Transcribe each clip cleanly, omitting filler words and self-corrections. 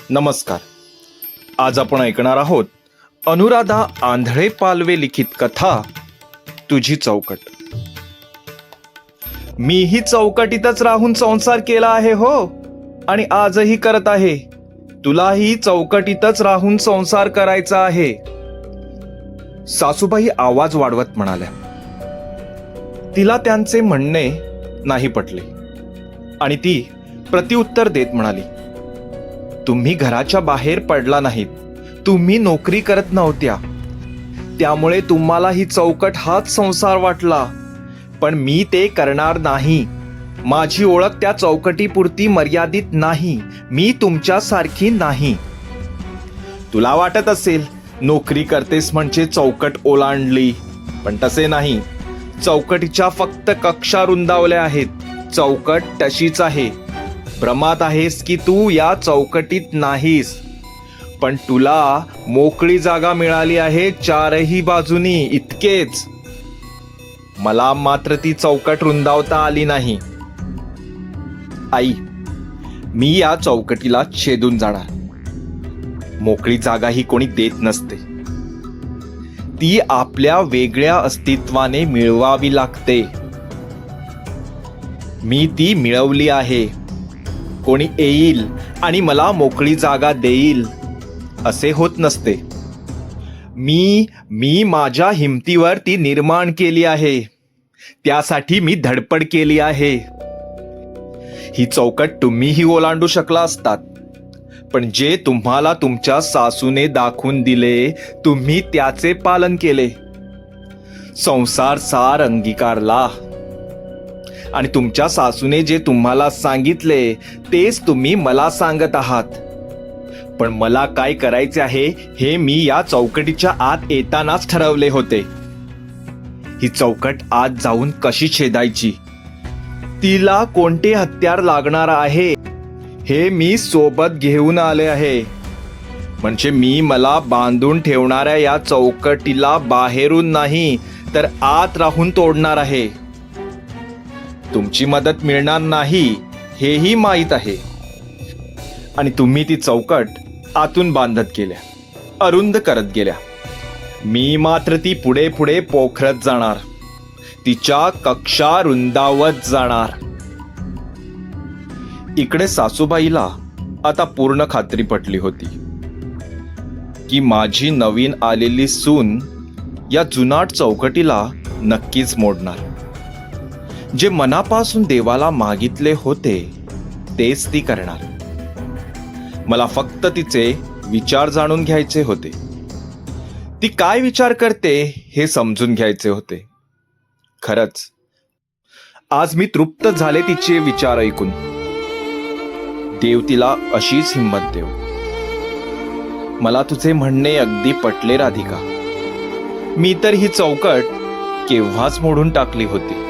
नमस्कार. आज आपण ऐकणार आहोत अनुराधा आंधळे पालवे लिखित कथा तुझी चौकट. मीही चौकटीतच राहून संसार केला आहे हो, आणि आजही करत आहे. तुलाही चौकटीतच राहून संसार करायचा आहे. सासूबाई आवाज वाढवत म्हणाल्या. तिला त्यांचे म्हणणे नाही पटले आणि ती प्रत्युत्तर देत म्हणाली, तुम्ही घराच्या बाहेर पडला नाहीत, तुम्ही नोकरी करत नव्हत्या, त्यामुळे तुम्हाला ही चौकट हाच संसार वाटला. पण मी ते करणार नाही. माझी ओळख त्या चौकटीपुरती मर्यादित नाही. मी तुमच्यासारखी नाही. तुला वाटत असेल नोकरी करतेस म्हणजे चौकट ओलांडली, पण तसे नाही. चौकटीच्या फक्त कक्षा रुंदावल्या आहेत. चौकट तशीच आहे. भ्रमात आहेस की तू या चौकटीत नाहीस, पण तुला मोकळी जागा मिळाली आहे चारही बाजूनी, इतकेच. मला मात्र ती चौकट रुंदावता आली नाही. आई, मी या चौकटीला छेदून जाणार. मोकळी जागा ही कोणी देत नसते. ती आपल्या वेगळ्या अस्तित्वाने मिळवावी लागते. मी ती मिळवली आहे. कोणी येईल आणि मला मोकळी जागा देईल असे होत नसते. मी माझ्या हिमतीवर ती निर्माण केली आहे. त्यासाठी मी धडपड केली आहे. ही चौकट तुम्हीही ओलांडू शकला असतात, पण जे तुम्हाला तुमच्या सासूने दाखवून दिले तुम्ही त्याचे पालन केले. संसार सार अंगीकारला, आणि तुमच्या सासूने जे तुम्हाला सांगितले तेच तुम्ही मला सांगत आहात. पण मला काय करायचे आहे हे मी या चौकटीच्या आत येतानाच ठरवले होते. ही चौकट आत जाऊन कशी छेदायची, तिला कोणते हत्यार लागणार आहे हे मी सोबत घेऊन आले आहे. म्हणजे मी मला बांधून ठेवणाऱ्या या चौकटीला बाहेरून नाही तर आत राहून तोडणार आहे. तुमची मदत मिळणार नाही हेही माहीत आहे, आणि तुम्ही ती चौकट आतून बांधत गेल्या, अरुंद करत गेल्या. मी मात्र ती पुढे पुढे पोखरत जाणार, तिच्या कक्षा रुंदावत जाणार. इकडे सासूबाईला आता पूर्ण खात्री पटली होती की माझी नवीन आलेली सून या जुनाट चौकटीला नक्कीच मोडणार. जे मनापासून देवाला मागितले होते तेच ती करणार. मला फक्त तिचे विचार जाणून घ्यायचे होते. ती काय विचार करते हे समजून घ्यायचे होते. खरंच आज मी तृप्त झाले तिचे विचार ऐकून. देव तिला अशीच हिंमत देव. मला तुझे म्हणणे अगदी पटले राधिका. मी तर ही चौकट केव्हाच मोडून टाकली होती,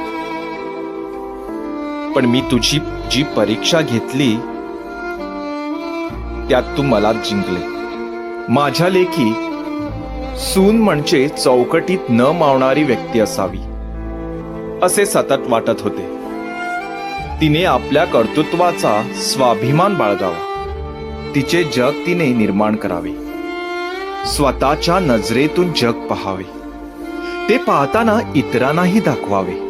पण मी तुझी जी परीक्षा घेतली त्यात तू मला जिंकले. माझ्या लेखी सून म्हणजे चौकटीत न मावणारी व्यक्ती असावी असे सतत वाटत होते. तिने आपल्या कर्तृत्वाचा स्वाभिमान बाळगावा. तिचे जग तिने निर्माण करावे. स्वतःच्या नजरेतून जग पहावे. ते पाहताना इतरांनाही दाखवावे.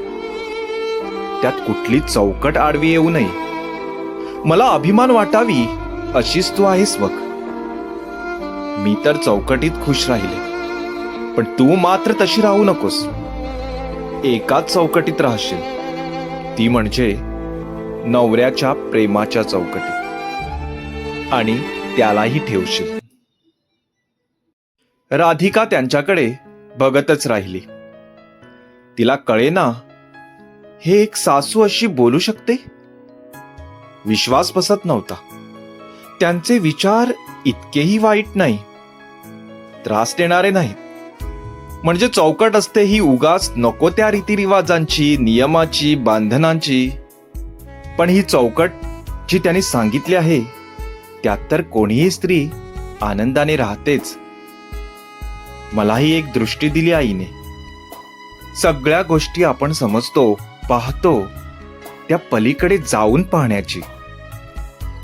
त्यात कुठली चौकट आडवी येऊ नये. मला अभिमान वाटावी अशीच तू आहेस बघ. मी तर चौकटीत खुश राहिले, पण तू मात्र तशी राहू नकोस. एकाच चौकटीत राहशील, ती म्हणजे नवऱ्याच्या प्रेमाच्या चौकटीत, आणि त्यालाही ठेवशील. राधिका त्यांच्याकडे बघतच राहिली. तिला कळेना हे एक सासू अशी बोलू शकते. विश्वास बसत नव्हता. त्यांचे विचार इतकेही वाईट नाही, त्रास देणारे नाहीत. म्हणजे चौकट असते ही उगाच नको त्या रीतिरिवाजांची, नियमाची, बांधनांची. पण ही चौकट जी त्यांनी सांगितली आहे त्यात तर कोणीही स्त्री आनंदाने राहतेच. मलाही एक दृष्टी दिली आईने. सगळ्या गोष्टी आपण समजतो, पाहतो त्या पलीकडे जाऊन पाहण्याची.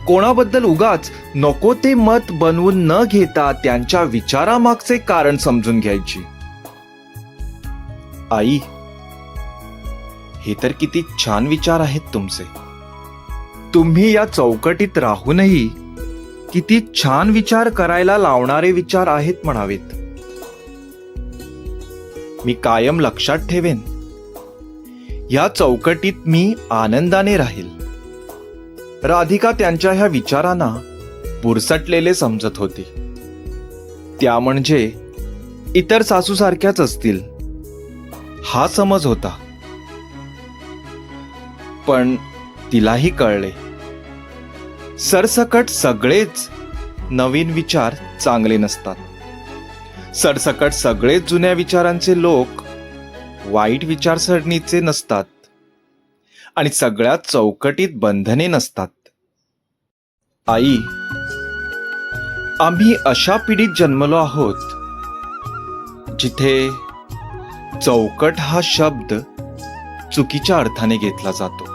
कोणाबद्दल उगाच नको ते मत बनवून न घेता त्यांच्या विचारामागचे कारण समजून घ्यायची. आई, हे तर किती छान विचार आहेत तुमचे. तुम्ही या चौकटीत राहूनही किती छान विचार करायला लावणारे विचार आहेत म्हणावेत. मी कायम लक्षात ठेवेन. या चौकटीत मी आनंदाने राहील. राधिका त्यांच्या ह्या विचारांना बुरसटलेले समजत होती. त्या म्हणजे इतर सासूसारख्याच असतील हा समज होता. पण तिलाही कळले, सरसकट सगळेच नवीन विचार चांगले नसतात. सरसकट सगळेच जुन्या विचारांचे लोक वाईट विचारसरणीचे नसतात. आणि सगळ्यात चौकटीत बंधने नसतात. आई, आम्ही अशा पिढीत जन्मलो आहोत जिथे चौकट हा शब्द चुकीच्या अर्थाने घेतला जातो.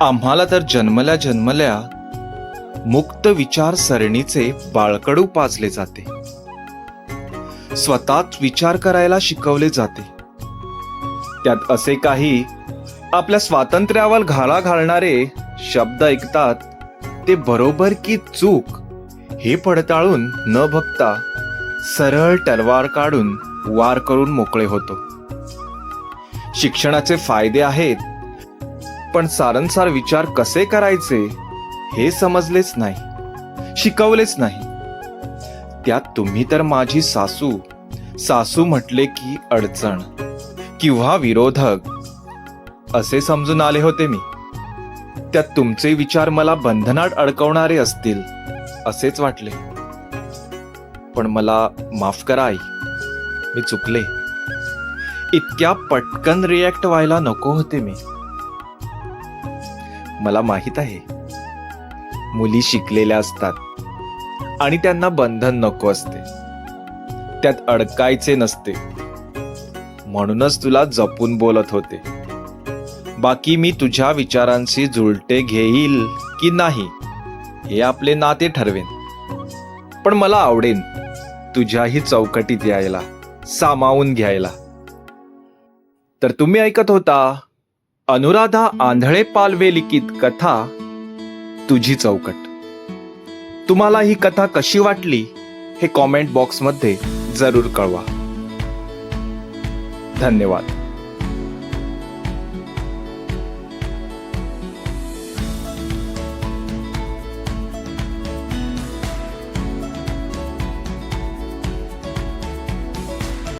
आम्हाला तर जन्मल्या जन्मल्या मुक्त विचारसरणीचे बाळकडू पाजले जाते. स्वतःच विचार करायला शिकवले जाते. त्यात असे काही आपल्या स्वातंत्र्यावर घाला घालणारे शब्द ऐकतात ते बरोबर की चूक हे पडताळून न बघता सरळ तलवार काढून वार करून मोकळे होतो. शिक्षणाचे फायदे आहेत, पण सारंसार विचार कसे करायचे हे समजलेच नाही, शिकवलेच नाही. त्यात तुम्ही तर माझी सासू म्हटले की अडचण किंवा विरोधक असे समजून आले होते मी. त्यात तुमचे विचार मला बंधनात अडकवणारे असतील असेच वाटले. पण मला माफ करा आई, मी चुकले. इतक्या पटकन रिॲक्ट व्हायला नको होते मी. मला माहित आहे, मुली शिकलेल्या असतात आणि त्यांना बंधन नको असते, त्यात अडकायचे नसते. म्हणूनच तुला जपून बोलत होते. बाकी मी तुझ्या विचारांशी जुळते घेईल की नाही हे आपले नाते ठरवेन. पण मला आवडेन तुझ्याही चौकटीत यायला, सामावून घ्यायला. तर तुम्ही ऐकत होता अनुराधा आंधळे पालवे लिखित कथा तुझी चौकट. तुम्हाला ही कथा कशी वाटली हे कॉमेंट बॉक्समध्ये जरूर कळवा. धन्यवाद.